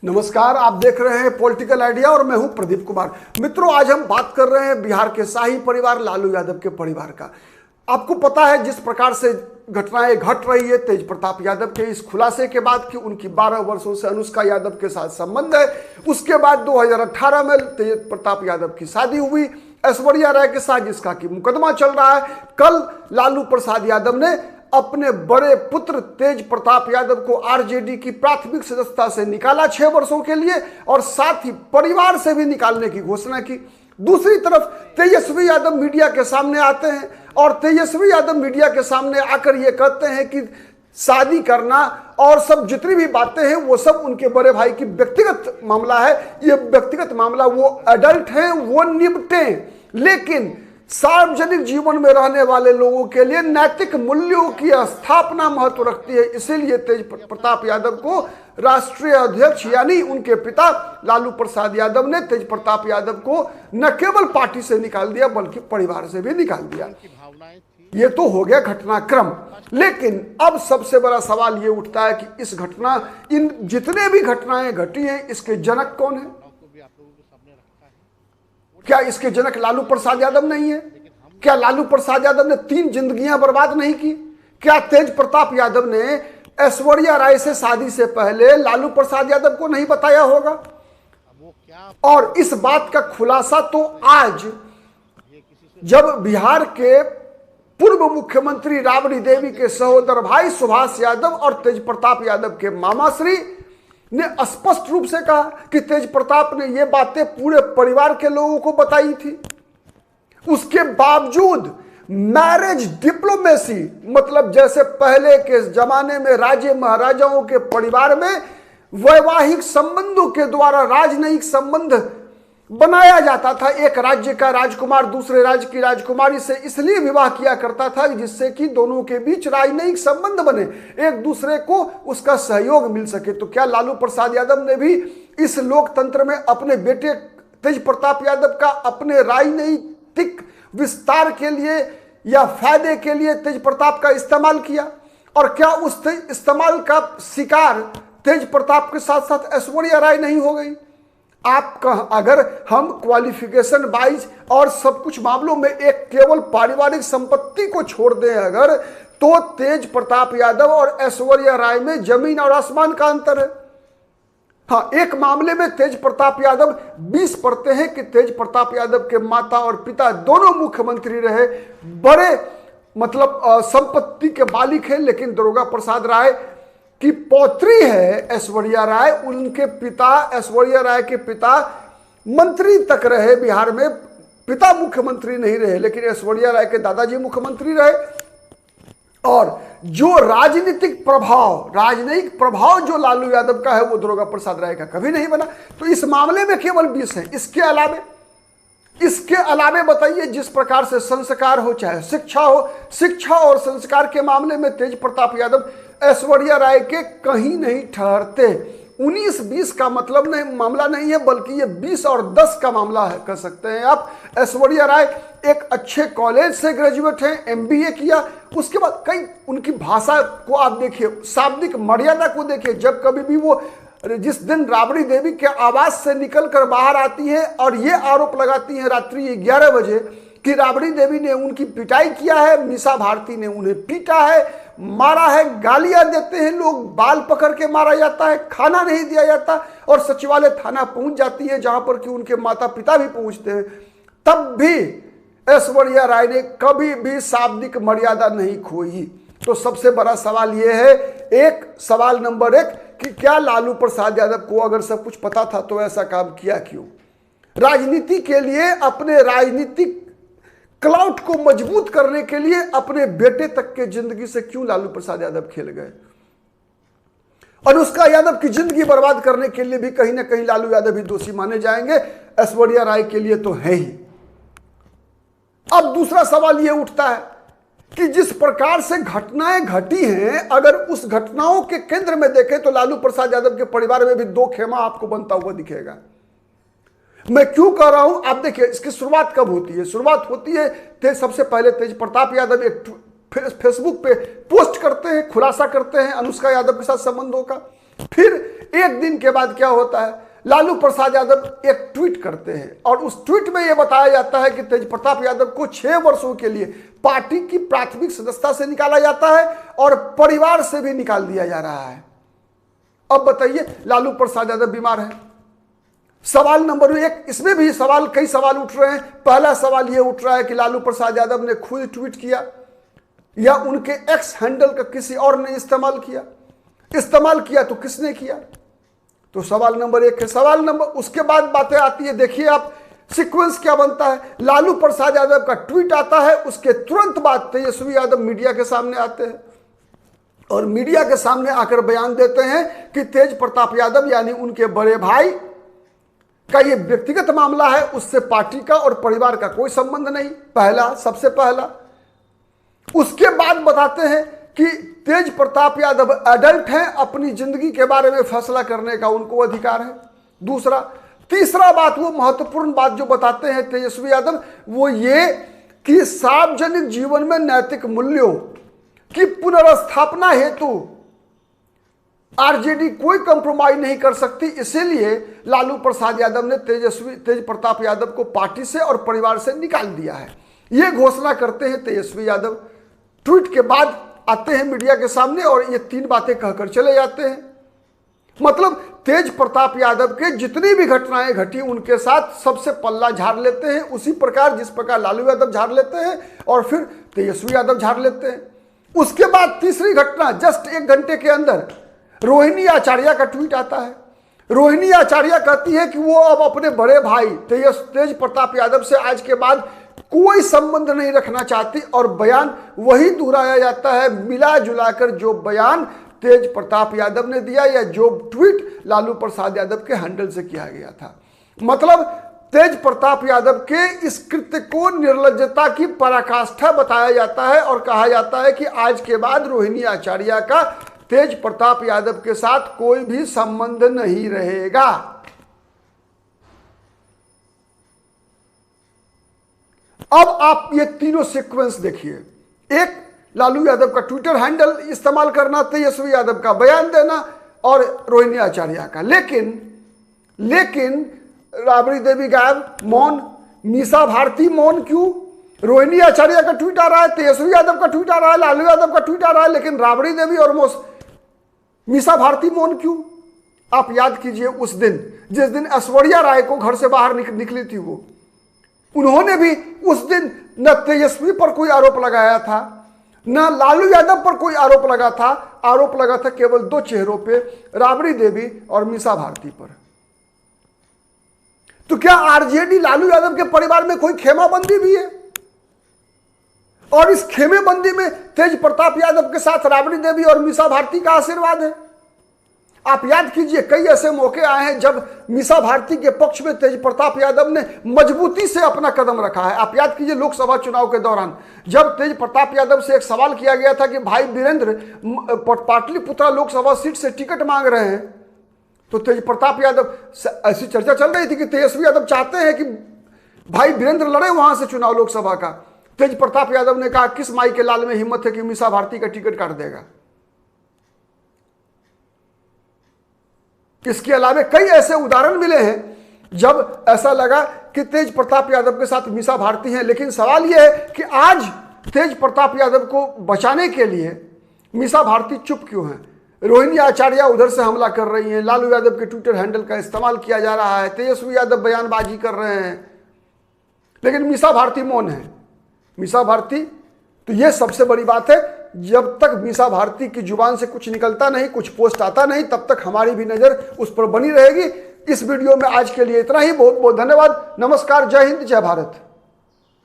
नमस्कार, आप देख रहे हैं पॉलिटिकल आइडिया और मैं हूं प्रदीप कुमार। मित्रों, आज हम बात कर रहे हैं बिहार के शाही परिवार लालू यादव के परिवार का। आपको पता है जिस प्रकार से घटनाएं घट रही है तेज प्रताप यादव के इस खुलासे के बाद कि उनकी 12 वर्षों से अनुष्का यादव के साथ संबंध है। उसके बाद 2018 में तेज प्रताप यादव की शादी हुई ऐश्वर्या राय के साथ, जिसका कि मुकदमा चल रहा है। कल लालू प्रसाद यादव ने अपने बड़े पुत्र तेज प्रताप यादव को आरजेडी की प्राथमिक सदस्यता से निकाला 6 वर्षों के लिए, और साथ ही परिवार से भी निकालने की घोषणा की। दूसरी तरफ तेजस्वी यादव मीडिया के सामने आते हैं और तेजस्वी यादव मीडिया के सामने आकर ये कहते हैं कि शादी करना और सब जितनी भी बातें हैं वो सब उनके बड़े भाई की व्यक्तिगत मामला है। ये व्यक्तिगत मामला, वो एडल्ट हैं, वो निपटें, लेकिन सार्वजनिक जीवन में रहने वाले लोगों के लिए नैतिक मूल्यों की स्थापना महत्व रखती है। इसीलिए तेज प्रताप यादव को राष्ट्रीय अध्यक्ष यानी उनके पिता लालू प्रसाद यादव ने तेज प्रताप यादव को न केवल पार्टी से निकाल दिया बल्कि परिवार से भी निकाल दिया। ये तो हो गया घटनाक्रम, लेकिन अब सबसे बड़ा सवाल ये उठता है कि इस घटना, इन जितने भी घटनाएं घटी हैं, इसके जनक कौन है? क्या इसके जनक लालू प्रसाद यादव नहीं है? क्या लालू प्रसाद यादव ने 3 जिंदगियां बर्बाद नहीं की? क्या तेज प्रताप यादव ने ऐश्वर्या राय से शादी से पहले लालू प्रसाद यादव को नहीं बताया होगा? और इस बात का खुलासा तो आज, जब बिहार के पूर्व मुख्यमंत्री राबड़ी देवी के सहोदर भाई सुभाष यादव और तेज प्रताप यादव के मामाश्री ने स्पष्ट रूप से कहा कि तेज प्रताप ने ये बातें पूरे परिवार के लोगों को बताई थी। उसके बावजूद मैरिज डिप्लोमेसी, मतलब जैसे पहले के जमाने में राजे महाराजाओं के परिवार में वैवाहिक संबंधों के द्वारा राजनयिक संबंध बनाया जाता था। एक राज्य का राजकुमार दूसरे राज्य की राजकुमारी से इसलिए विवाह किया करता था जिससे कि दोनों के बीच राजनयिक संबंध बने, एक दूसरे को उसका सहयोग मिल सके। तो क्या लालू प्रसाद यादव ने भी इस लोकतंत्र में अपने बेटे तेज प्रताप यादव का अपने राजनीतिक विस्तार के लिए या फायदे के लिए तेज प्रताप का इस्तेमाल किया? और क्या उस इस्तेमाल का शिकार तेज प्रताप के साथ साथ ऐश्वर्या राय नहीं हो गई? आपका, अगर हम क्वालिफिकेशन वाइज और सब कुछ मामलों में एक केवल पारिवारिक संपत्ति को छोड़ दें अगर, तो तेज प्रताप यादव और ऐश्वर्या राय में जमीन और आसमान का अंतर है। हाँ, एक मामले में तेज प्रताप यादव 20 पढ़ते हैं कि तेज प्रताप यादव के माता और पिता दोनों मुख्यमंत्री रहे, बड़े मतलब संपत्ति के मालिक हैं, लेकिन दारोगा प्रसाद राय की पौत्री है ऐश्वर्या राय, उनके पिता, ऐश्वर्या राय के पिता मंत्री तक रहे बिहार में। पिता मुख्यमंत्री नहीं रहे, लेकिन ऐश्वर्या राय के दादाजी मुख्यमंत्री रहे। और जो राजनीतिक प्रभाव जो लालू यादव का है वो दारोगा प्रसाद राय का कभी नहीं बना। तो इस मामले में केवल 20 है। इसके अलावे बताइए, जिस प्रकार से संस्कार हो, चाहे शिक्षा हो, शिक्षा और संस्कार के मामले में तेज प्रताप यादव ऐश्वर्या राय के कहीं नहीं ठहरते। 19-20 का मतलब नहीं, मामला नहीं है, बल्कि ये 20 और 10 का मामला है, कह सकते हैं आप। ऐश्वर्या राय एक अच्छे कॉलेज से ग्रेजुएट हैं, MBA किया। उसके बाद कई उनकी भाषा को आप देखिए, शाब्दिक मर्यादा को देखिए। जब कभी भी वो, जिस दिन राबड़ी देवी के आवास से निकलकर बाहर आती है और ये आरोप लगाती है रात्रि 11 बजे कि राबड़ी देवी ने उनकी पिटाई किया है, मीसा भारती ने उन्हें पीटा है, मारा है, गालियां देते हैं लोग, बाल पकड़ के मारा जाता है, खाना नहीं दिया जाता, और सचिवालय थाना पहुंच जाती है जहां पर कि उनके माता पिता भी पहुंचते हैं, तब भी ऐश्वर्या राय ने कभी भी शाब्दिक मर्यादा नहीं खोई। तो सबसे बड़ा सवाल यह है, सवाल नंबर 1 कि क्या लालू प्रसाद यादव को अगर सब कुछ पता था तो ऐसा काम किया क्यों? राजनीति के लिए, अपने राजनीतिक क्लाउड को मजबूत करने के लिए अपने बेटे तक के जिंदगी से क्यों लालू प्रसाद यादव खेल गए? अनुष्का यादव की जिंदगी बर्बाद करने के लिए भी कहीं ना कहीं लालू यादव भी दोषी माने जाएंगे, ऐश्वर्या राय के लिए तो है ही। अब दूसरा सवाल यह उठता है कि जिस प्रकार से घटनाएं घटी हैं, अगर उस घटनाओं के केंद्र में देखें तो लालू प्रसाद यादव के परिवार में भी 2 खेमा आपको बनता हुआ दिखेगा। मैं क्यों कह रहा हूं, आप देखिए इसकी शुरुआत कब होती है? शुरुआत होती है सबसे पहले तेज प्रताप यादव एक फेसबुक पे पोस्ट करते हैं, खुलासा करते हैं अनुष्का यादव के साथ संबंधों का। फिर एक दिन के बाद क्या होता है, लालू प्रसाद यादव एक ट्वीट करते हैं और उस ट्वीट में यह बताया जाता है कि तेज प्रताप यादव को 6 वर्षों के लिए पार्टी की प्राथमिक सदस्यता से निकाला जाता है और परिवार से भी निकाल दिया जा रहा है। अब बताइए, लालू प्रसाद यादव बीमार है। सवाल नंबर 1, इसमें भी कई सवाल उठ रहे हैं। पहला सवाल यह उठ रहा है कि लालू प्रसाद यादव ने खुद ट्वीट किया या उनके एक्स हैंडल का किसी और ने इस्तेमाल किया तो किसने किया? तो सवाल नंबर 1 है। सवाल नंबर, उसके बाद बातें आती है। देखिए आप सीक्वेंस क्या बनता है। लालू प्रसाद यादव का ट्वीट आता है, उसके तुरंत बाद तेजस्वी यादव मीडिया के सामने आते हैं और मीडिया के सामने आकर बयान देते हैं कि तेज प्रताप यादव यानी उनके बड़े भाई का ये व्यक्तिगत मामला है, उससे पार्टी का और परिवार का कोई संबंध नहीं। सबसे पहला। उसके बाद बताते हैं कि तेज प्रताप यादव एडल्ट हैं, अपनी जिंदगी के बारे में फैसला करने का उनको अधिकार है। दूसरा। तीसरा बात, वो महत्वपूर्ण बात जो बताते हैं तेजस्वी यादव, वो ये कि सार्वजनिक जीवन में नैतिक मूल्यों की पुनर्स्थापना हेतु आरजेडी कोई कंप्रोमाइज नहीं कर सकती, इसीलिए लालू प्रसाद यादव ने तेज प्रताप यादव को पार्टी से और परिवार से निकाल दिया है। यह घोषणा करते हैं तेजस्वी यादव। ट्वीट के बाद आते हैं मीडिया के सामने और ये 3 बातें कहकर चले जाते हैं। मतलब तेज प्रताप यादव के जितनी भी घटनाएं घटी उनके साथ सबसे पल्ला झाड़ लेते हैं, उसी प्रकार जिस प्रकार लालू यादव झाड़ लेते हैं और फिर तेजस्वी यादव झाड़ लेते हैं। उसके बाद तीसरी घटना, जस्ट 1 घंटे के अंदर रोहिणी आचार्य का ट्वीट आता है। रोहिणी आचार्य कहती है कि वो अब अपने बड़े भाई तेज प्रताप यादव से आज के बाद कोई संबंध नहीं रखना चाहती और बयान वही दोहराया जाता है, मिला जुलाकर जो बयान तेज प्रताप यादव ने दिया या जो ट्वीट लालू प्रसाद यादव के हैंडल से किया गया था। मतलब तेज प्रताप यादव के इस कृत्य को निर्लज्जता की पराकाष्ठा बताया जाता है और कहा जाता है कि आज के बाद रोहिणी आचार्य का तेज प्रताप यादव के साथ कोई भी संबंध नहीं रहेगा। अब आप ये तीनों सीक्वेंस देखिए। एक, लालू यादव का ट्विटर हैंडल इस्तेमाल करना, तेजस्वी यादव का बयान देना और रोहिणी आचार्य का। लेकिन राबड़ी देवी गायब, मौन, मीसा भारती मौन क्यों? रोहिणी आचार्य का ट्वीट आ रहा है, तेजस्वी यादव का ट्वीट आ रहा है, लालू यादव का ट्वीट आ रहा है, लेकिन राबड़ी देवी और मीसा भारती मौन क्यों? आप याद कीजिए उस दिन जिस दिन ऐश्वर्या राय को घर से बाहर निकली थी, वो उन्होंने भी उस दिन न तेजस्वी पर कोई आरोप लगाया था न लालू यादव पर कोई आरोप लगा था। आरोप लगा था केवल 2 चेहरों पे, राबड़ी देवी और मीसा भारती पर। तो क्या आरजेडी लालू यादव के परिवार में कोई खेमाबंदी भी है? और इस खेमेबंदी में तेज प्रताप यादव के साथ राबड़ी देवी और मीसा भारती का आशीर्वाद है। आप याद कीजिए, कई ऐसे मौके आए हैं जब मीसा भारती के पक्ष में तेज प्रताप यादव ने मजबूती से अपना कदम रखा है। आप याद कीजिए लोकसभा चुनाव के दौरान जब तेज प्रताप यादव से एक सवाल किया गया था कि भाई वीरेंद्र पाटलिपुत्रा लोकसभा सीट से टिकट मांग रहे हैं, तो तेज प्रताप यादव, ऐसी चर्चा चल रही थी कि तेजस्वी यादव चाहते हैं कि भाई वीरेंद्र लड़े वहां से चुनाव लोकसभा का। तेज प्रताप यादव ने कहा किस माई के लाल में हिम्मत है कि मीसा भारती का टिकट काट देगा। इसके अलावा कई ऐसे उदाहरण मिले हैं जब ऐसा लगा कि तेज प्रताप यादव के साथ मीसा भारती हैं, लेकिन सवाल यह है कि आज तेज प्रताप यादव को बचाने के लिए मीसा भारती चुप क्यों है? रोहिणी आचार्य उधर से हमला कर रही हैं, लालू यादव के ट्विटर हैंडल का इस्तेमाल किया जा रहा है, तेजस्वी यादव बयानबाजी कर रहे हैं, लेकिन मीसा भारती मौन है। मीसा भारती, तो यह सबसे बड़ी बात है, जब तक मीसा भारती की जुबान से कुछ निकलता नहीं, कुछ पोस्ट आता नहीं, तब तक हमारी भी नजर उस पर बनी रहेगी। इस वीडियो में आज के लिए इतना ही। बहुत बहुत धन्यवाद। नमस्कार, जय हिंद, जय भारत।